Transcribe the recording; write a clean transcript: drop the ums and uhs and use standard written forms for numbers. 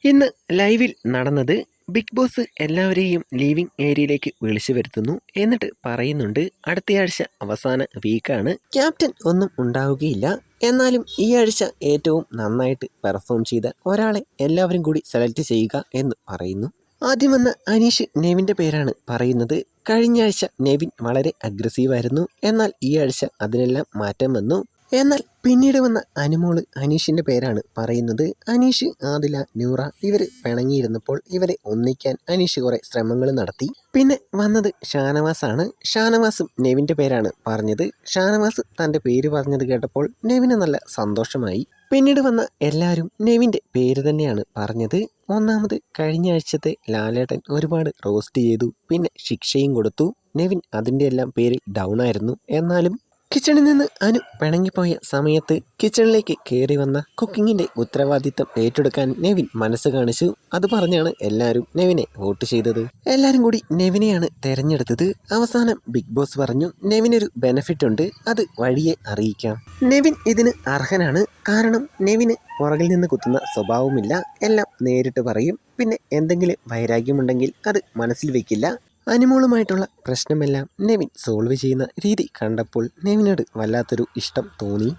ഇന്ന് ലൈവിൽ നടന്നത് ബിഗ് ബോസ് എല്ലാവരെയും ലീവിംഗ് ഏരിയയിലേക്ക് വിളിച്ചു വരുത്തുന്നു. എന്നിട്ട് പറയുന്നുണ്ട് അടുത്തയാഴ്ച അവസാന വീക്കാണ്, ക്യാപ്റ്റൻ ഒന്നും ഉണ്ടാവുകയില്ല. എന്നാലും ഈ ആഴ്ച ഏറ്റവും നന്നായിട്ട് പെർഫോം ചെയ്ത ഒരാളെ എല്ലാവരും കൂടി സെലക്ട് ചെയ്യുക എന്ന് പറയുന്നു. ആദ്യം വന്ന അനീഷ് നെവിൻ്റെ പേരാണ് പറയുന്നത്. കഴിഞ്ഞ ആഴ്ച നെവിൻ വളരെ അഗ്രസീവായിരുന്നു, എന്നാൽ ഈ ആഴ്ച അതിനെല്ലാം മാറ്റം വന്നു. എന്നാൽ പിന്നീട് വന്ന അനുമോള് അനീഷിൻ്റെ പേരാണ് പറയുന്നത്. അനീഷ്, ആദില, നൂറ ഇവർ പിണങ്ങിയിരുന്നപ്പോൾ ഇവരെ ഒന്നിക്കാൻ അനീഷ് കുറേ ശ്രമങ്ങൾ നടത്തി. പിന്നെ വന്നത് ഷാനവാസാണ്. ഷാനവാസും നെവിൻ്റെ പേരാണ് പറഞ്ഞത്. ഷാനവാസ് തൻ്റെ പേര് പറഞ്ഞത് കേട്ടപ്പോൾ നെവിന് നല്ല സന്തോഷമായി. പിന്നീട് വന്ന എല്ലാവരും നെവിൻ്റെ പേര് തന്നെയാണ് പറഞ്ഞത്. ഒന്നാമത് കഴിഞ്ഞ ആഴ്ചത്തെ ലാലേട്ടൻ ഒരുപാട് റോസ്റ്റ് ചെയ്തു, പിന്നെ ശിക്ഷയും കൊടുത്തു. നെവിൻ അതിൻ്റെ എല്ലാം പേരിൽ ഡൗൺ ആയിരുന്നു. എന്നാലും കിച്ചണിൽ നിന്ന് അനു പിണങ്ങിപ്പോയ സമയത്ത് കിച്ചണിലേക്ക് കയറി വന്ന കുക്കിങ്ങിൻ്റെ ഉത്തരവാദിത്തം ഏറ്റെടുക്കാൻ നെവിൻ മനസ്സ് കാണിച്ചു. അത് പറഞ്ഞാണ് എല്ലാവരും നെവിനെ വോട്ട് ചെയ്തത്. എല്ലാവരും കൂടി നെവിനെയാണ് തിരഞ്ഞെടുത്തത്. അവസാനം ബിഗ് ബോസ് പറഞ്ഞു, നെവിനൊരു ബെനഫിറ്റ് ഉണ്ട്, അത് വഴിയെ അറിയിക്കാം. നെവിൻ ഇതിന് അർഹനാണ്. കാരണം നെവിന് പുറകിൽ നിന്ന് കുത്തുന്ന സ്വഭാവമില്ല, എല്ലാം നേരിട്ട് പറയും. പിന്നെ എന്തെങ്കിലും വൈരാഗ്യമുണ്ടെങ്കിൽ അത് മനസ്സിൽ വെക്കില്ല. അനുമോളുമായിട്ടുള്ള പ്രശ്നമെല്ലാം നെവിൻ സോൾവ് ചെയ്യുന്ന രീതി കണ്ടപ്പോൾ നെവിനോട് വല്ലാത്തൊരു ഇഷ്ടം തോന്നി.